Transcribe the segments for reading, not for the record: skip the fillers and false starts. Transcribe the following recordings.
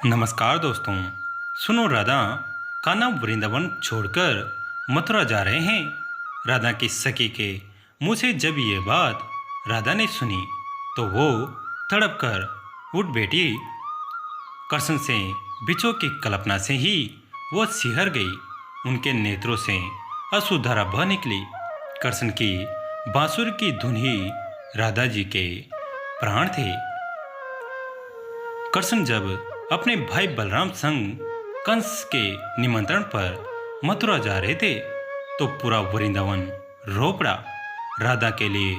नमस्कार दोस्तों। सुनो, राधा कान्हा वृंदावन छोड़कर मथुरा जा रहे हैं। राधा की सखी के मुंह से जब ये बात राधा ने सुनी तो वो तड़प कर उठ बैठी। कृष्ण से बिछो की कल्पना से ही वो सिहर गई। उनके नेत्रों से अश्रुधारा बह निकली। कृष्ण की बांसुरी की धुन ही राधा जी के प्राण थे। कृष्ण जब अपने भाई बलराम संग कंस के निमंत्रण पर मथुरा जा रहे थे तो पूरा वृंदावन रो पड़ा। राधा के लिए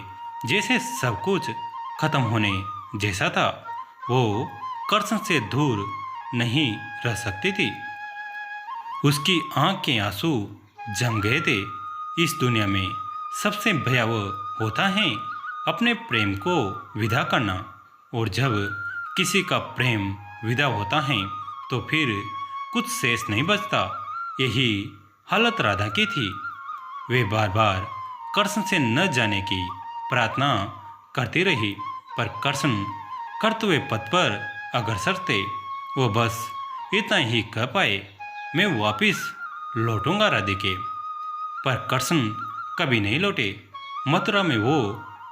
जैसे सब कुछ खत्म होने जैसा था। वो कृष्ण से दूर नहीं रह सकती थी। उसकी आंख के आंसू जम गए थे। इस दुनिया में सबसे भयावह होता है अपने प्रेम को विदा करना, और जब किसी का प्रेम विदा होता है तो फिर कुछ शेष नहीं बचता। यही हालत राधा की थी। वे बार बार कृष्ण से न जाने की प्रार्थना करती रही, पर कृष्ण कर्तव्य पथ पर अग्रसर थे। वो बस इतना ही कह पाए, मैं वापिस लौटूंगा राधिके। पर कृष्ण कभी नहीं लौटे। मथुरा में वो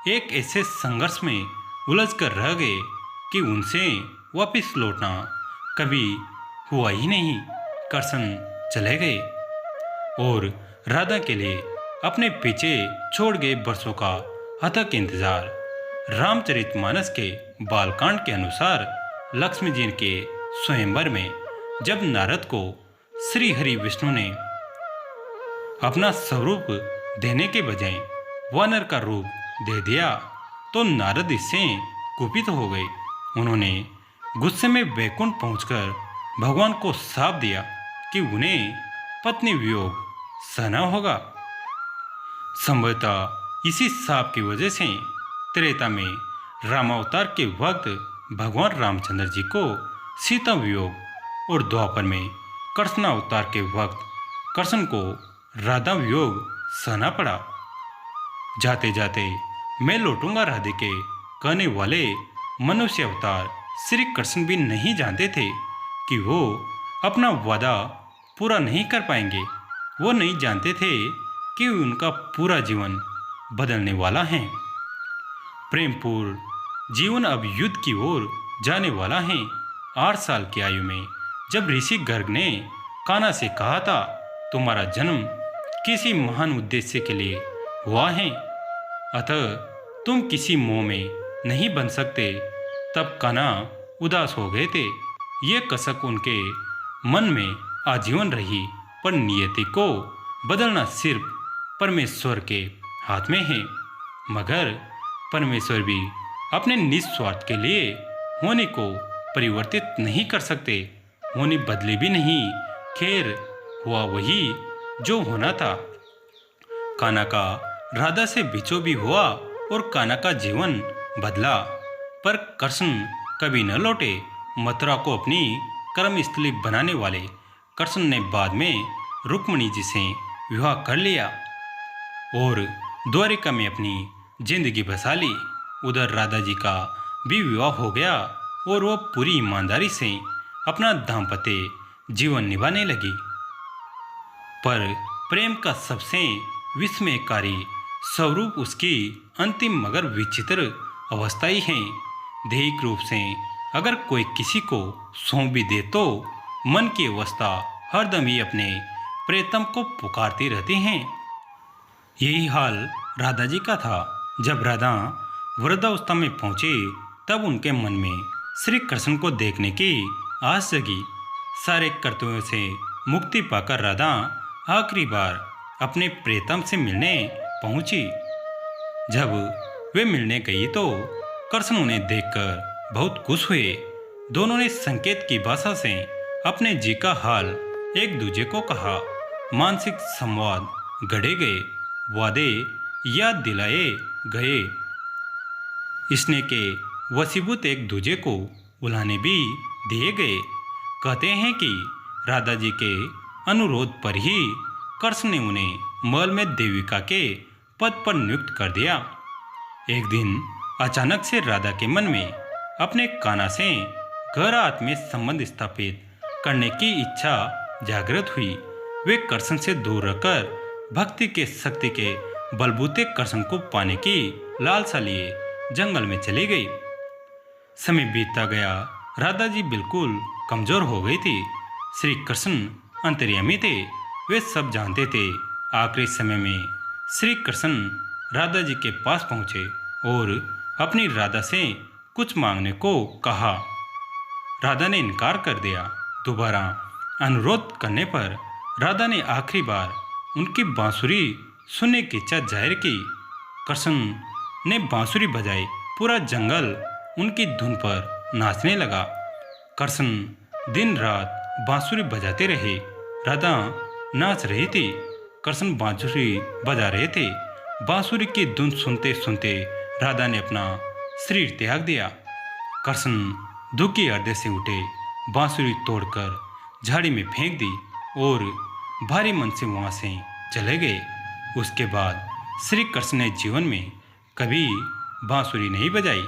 एक ऐसे संघर्ष में उलझ कर रह गए कि उनसे वापिस लौटना कभी हुआ ही नहीं। कृष्ण चले गए और राधा के लिए अपने पीछे छोड़ गए वर्षों का अथक इंतजार। रामचरितमानस के बालकांड के अनुसार लक्ष्मी जी के स्वयंवर में जब नारद को श्री हरि विष्णु ने अपना स्वरूप देने के बजाय वानर का रूप दे दिया तो नारद इससे कुपित हो गए। उन्होंने गुस्से में वैकुंठ पहुंचकर भगवान को शाप दिया कि उन्हें पत्नी वियोग सहना होगा। संभवतः इसी शाप की वजह से त्रेता में रामावतार के वक्त भगवान रामचंद्र जी को सीता वियोग और द्वापर में कृष्णावतार के वक्त कृष्ण को राधा वियोग सहना पड़ा। जाते जाते मैं लौटूंगा राधिके कहने वाले मनुष्य अवतार श्री कृष्ण भी नहीं जानते थे कि वो अपना वादा पूरा नहीं कर पाएंगे। वो नहीं जानते थे कि उनका पूरा जीवन बदलने वाला है। प्रेमपूर्ण जीवन अब युद्ध की ओर जाने वाला है। 8 साल की आयु में जब ऋषि गर्ग ने कान्हा से कहा था, तुम्हारा जन्म किसी महान उद्देश्य के लिए हुआ है, अतः तुम किसी मोह में नहीं बन सकते, तब कान्हा उदास हो गए थे। ये कसक उनके मन में आजीवन रही। पर नियति को बदलना सिर्फ परमेश्वर के हाथ में है। मगर परमेश्वर भी अपने निस्वार्थ के लिए होने को परिवर्तित नहीं कर सकते। होने बदले भी नहीं। खैर, हुआ वही जो होना था। कान्हा का राधा से बिछो भी हुआ और कान्हा का जीवन बदला, पर कृष्ण कभी न लौटे। मथुरा को अपनी कर्मस्थली बनाने वाले कृष्ण ने बाद में रुक्मिणी जी से विवाह कर लिया और द्वारिका में अपनी जिंदगी बसा ली। उधर राधा जी का भी विवाह हो गया और वो पूरी ईमानदारी से अपना दाम्पत्य जीवन निभाने लगी। पर प्रेम का सबसे विस्मयकारी स्वरूप उसकी अंतिम मगर विचित्र अवस्था ही है। दैहिक रूप से अगर कोई किसी को सौंप भी दे तो मन की अवस्था हरदम ही अपने प्रेतम को पुकारती रहती हैं। यही हाल राधा जी का था। जब राधा वृद्धावस्था में पहुंची तब उनके मन में श्री कृष्ण को देखने की आस जगी। सारे कर्तव्यों से मुक्ति पाकर राधा आखिरी बार अपने प्रेतम से मिलने पहुंची। जब वे मिलने गई तो कृष्ण उन्हें देखकर बहुत खुश हुए। दोनों ने संकेत की भाषा से अपने जी का हाल एक दूजे को कहा। मानसिक संवाद गढ़े गए, वादे याद दिलाए गए। स्नेह के वशीभूत एक दूजे को उलाने भी दिए गए। कहते हैं कि राधा जी के अनुरोध पर ही कृष्ण ने उन्हें महल में देविका के पद पर नियुक्त कर दिया। एक दिन अचानक से राधा के मन में अपने कान्हा से गहरा आत्मीय संबंध स्थापित करने की इच्छा जागृत हुई। वे कृष्ण से दूर रहकर भक्ति के शक्ति के बलबूते कृष्ण को पाने की लालसा लिए जंगल में चली गई। समय बीतता गया। राधा जी बिल्कुल कमजोर हो गई थी। श्री कृष्ण अंतर्यामी थे, वे सब जानते थे। आखिरी समय में श्री कृष्ण राधा जी के पास पहुंचे और अपनी राधा से कुछ मांगने को कहा। राधा ने इनकार कर दिया। दोबारा अनुरोध करने पर राधा ने आखिरी बार उनकी बांसुरी सुनने की इच्छा जाहिर की। कृष्ण ने बांसुरी बजाई। पूरा जंगल उनकी धुन पर नाचने लगा। कृष्ण दिन रात बांसुरी बजाते रहे। राधा नाच रही थी, कृष्ण बांसुरी बजा रहे थे। बांसुरी की धुन सुनते सुनते राधा ने अपना शरीर त्याग दिया। कृष्ण दुखी हृदय से उठे, बांसुरी तोड़कर झाड़ी में फेंक दी और भारी मन से वहाँ से चले गए। उसके बाद श्री कृष्ण ने जीवन में कभी बांसुरी नहीं बजाई।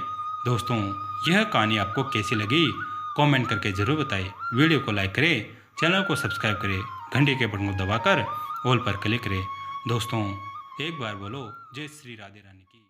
दोस्तों, यह कहानी आपको कैसी लगी कमेंट करके ज़रूर बताएं। वीडियो को लाइक करें, चैनल को सब्सक्राइब करें, घंटे के बटन को दबाकर ऑल पर क्लिक करें। दोस्तों, एक बार बोलो जय श्री राधे रानी की।